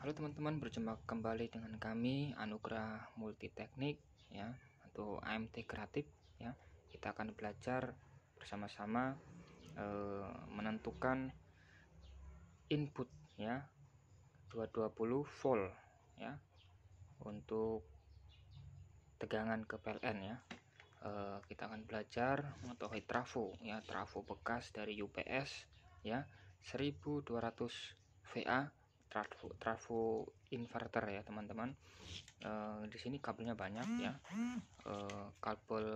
Halo teman-teman, berjumpa kembali dengan kami Anugrah Multiteknik ya, atau AMT Kreatif ya. Kita akan belajar bersama-sama menentukan input ya 220 volt ya untuk tegangan ke PLN ya. Kita akan belajar mengetahui trafo ya, trafo bekas dari UPS ya, 1200 VA, trafo inverter ya teman-teman. Di sini kabelnya banyak ya. Kabel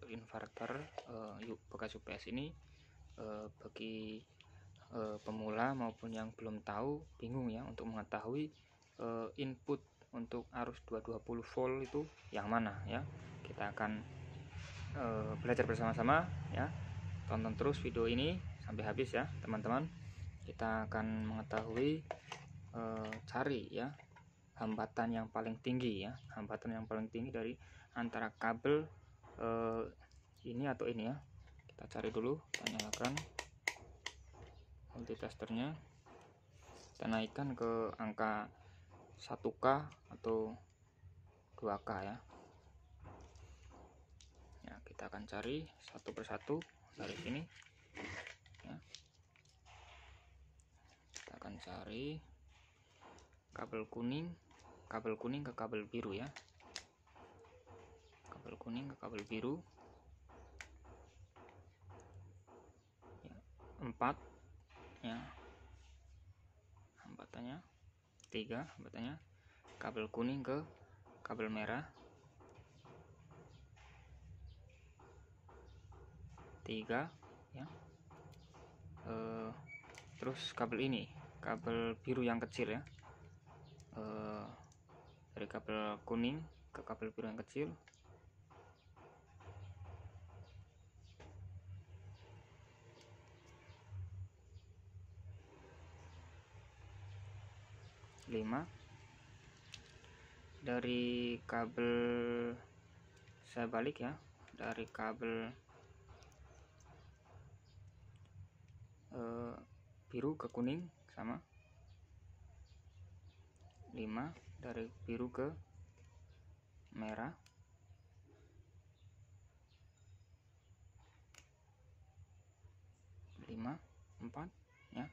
inverter bekas UPS ini bagi pemula maupun yang belum tahu, bingung ya untuk mengetahui input untuk arus 220 volt itu yang mana ya. Kita akan belajar bersama-sama ya. Tonton terus video ini sampai habis ya teman-teman. Kita akan mengetahui cari ya hambatan yang paling tinggi ya, hambatan yang paling tinggi dari antara kabel ini atau ini ya. Kita cari dulu, kita nyalakan multitesternya, kita naikkan ke angka 1K atau 2K ya. Ya, kita akan cari satu persatu dari sini ya. Kita akan cari kabel kuning ke kabel biru ya, kabel kuning ke kabel biru ya, 4 ya hambatannya, 3 hambatannya, kabel kuning ke kabel merah 3 ya. Terus kabel ini, kabel biru yang kecil ya, dari kabel kuning ke kabel biru yang kecil 5. Dari kabel, saya balik ya, dari kabel biru ke kuning sama 5, dari biru ke merah 5, 4 ya.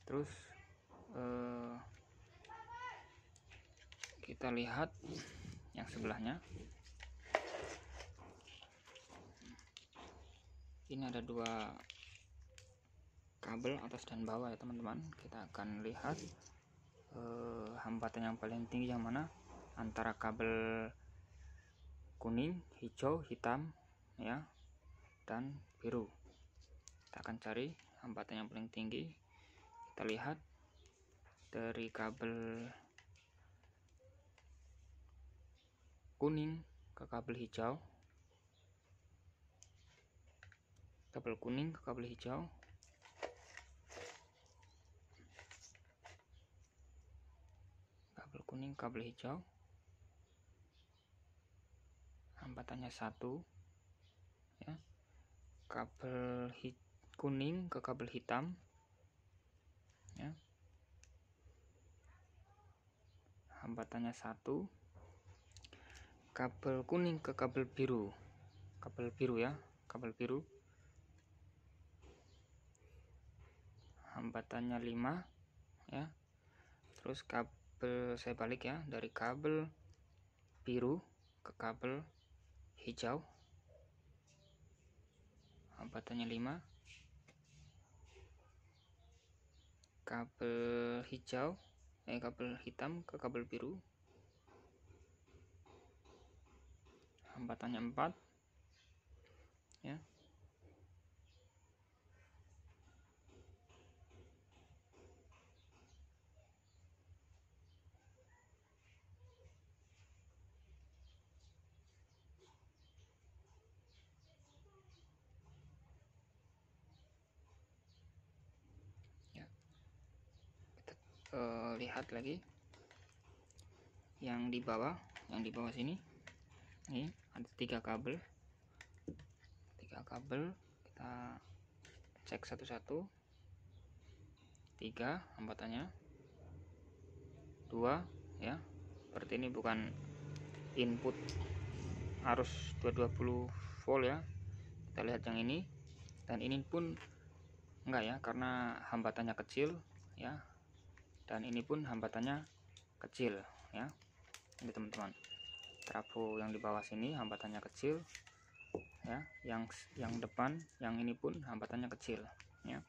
Terus kita lihat yang sebelahnya. Ini ada 2 kabel atas dan bawah ya teman-teman. Kita akan lihat hambatan yang paling tinggi yang mana, antara kabel kuning, hijau, hitam ya, dan biru. Kita akan cari hambatan yang paling tinggi. Kita lihat dari kabel kuning ke kabel hijau, kabel kuning ke kabel hijau, kabel kuning kabel hijau, hambatannya 1 ya. Kabel kuning ke kabel hitam ya, hambatannya 1. Kabel kuning ke kabel biru ya, kabel biru, hambatannya 5 ya. Terus kabel, saya balik ya, dari kabel biru ke kabel hijau, hambatannya 5. Kabel hijau kabel hitam ke kabel biru, hambatannya 4 ya. Lihat lagi yang di bawah sini. Ini ada 3 kabel, kita cek satu-satu. 3 hambatannya, 2 ya. Berarti ini bukan input arus 220 volt ya. Kita lihat yang ini, dan ini pun enggak ya, karena hambatannya kecil ya, dan ini pun hambatannya kecil ya. Ini teman-teman, trafo yang di bawah sini hambatannya kecil ya, yang depan yang ini pun hambatannya kecil ya.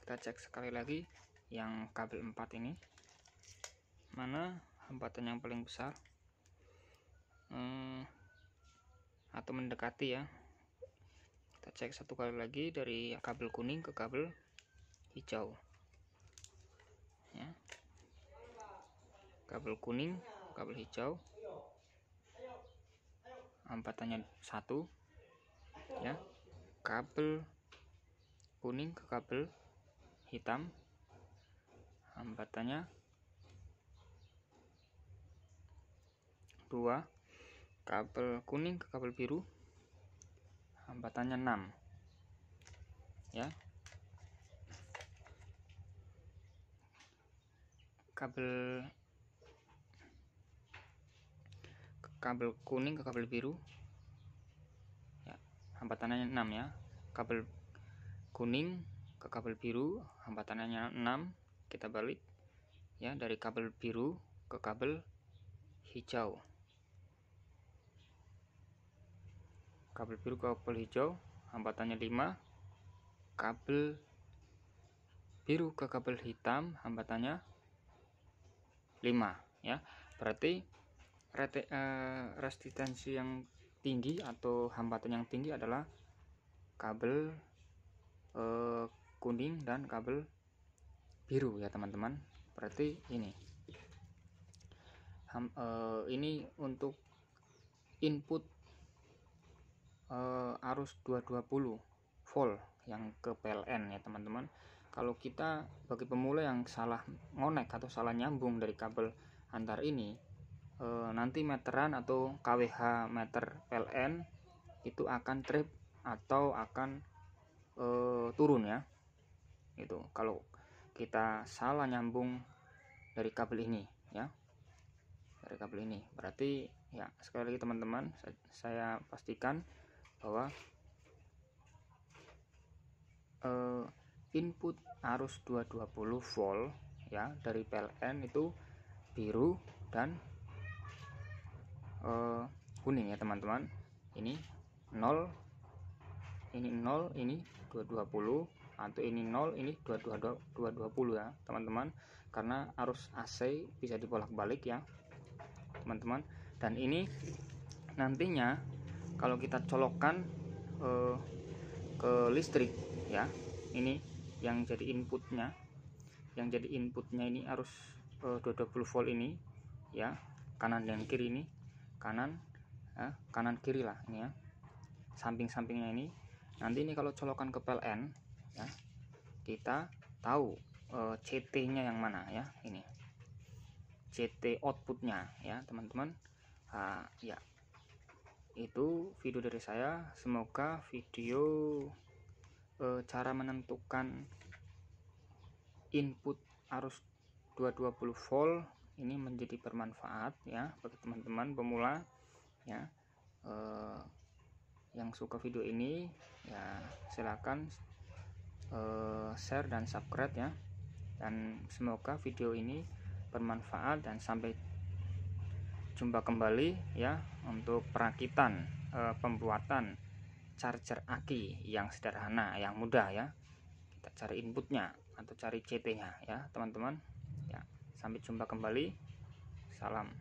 Kita cek sekali lagi yang kabel 4 ini, mana hambatan yang paling besar atau mendekati ya. Kita cek satu kali lagi dari kabel kuning ke kabel hijau ya. Kabel kuning, kabel hijau, hambatannya 1 ya. Kabel kuning ke kabel hitam, hambatannya 2. Kabel kuning ke kabel biru, hambatannya 6 ya. Kabel kuning ke kabel biru ya, hambatannya 6 ya. Kabel kuning ke kabel biru, hambatannya 6. Kita balik ya, dari kabel biru ke kabel hijau. Kabel biru ke kabel hijau, hambatannya 5. Kabel biru ke kabel hitam, hambatannya 5 ya. Berarti resistansi yang tinggi atau hambatan yang tinggi adalah kabel kuning dan kabel biru ya teman-teman. Berarti ini untuk input arus 220 volt yang ke PLN ya teman-teman. Kalau kita bagi pemula yang salah ngonek atau salah nyambung dari kabel antar ini, nanti meteran atau kWh meter PLN itu akan trip atau akan turun ya. Itu kalau kita salah nyambung dari kabel ini ya, dari kabel ini. Berarti ya, sekali lagi teman-teman, saya pastikan bahwa input arus 220 volt ya dari PLN itu biru dan kuning ya teman-teman. Ini 0, ini 0, ini 220, atau ini 0, ini 220 ya teman-teman, karena arus AC bisa dibolak-balik ya teman-teman. Dan ini nantinya kalau kita colokkan ke listrik ya, ini yang jadi inputnya, ini arus 220 volt ini ya, kanan dan kiri ini, kanan kiri lah ini ya, samping-sampingnya ini. Nanti ini kalau colokan ke PLN ya, kita tahu CT-nya yang mana ya, ini CT outputnya ya teman-teman. Ya, itu video dari saya. Semoga video cara menentukan input arus 220 volt ini menjadi bermanfaat ya bagi teman-teman pemula ya. Yang suka video ini ya silakan share dan subscribe ya, dan semoga video ini bermanfaat, dan sampai jumpa kembali ya untuk perakitan pembuatan charger aki yang sederhana, yang mudah ya. Kita cari inputnya atau cari CT nya ya teman-teman ya. Sampai jumpa kembali, salam.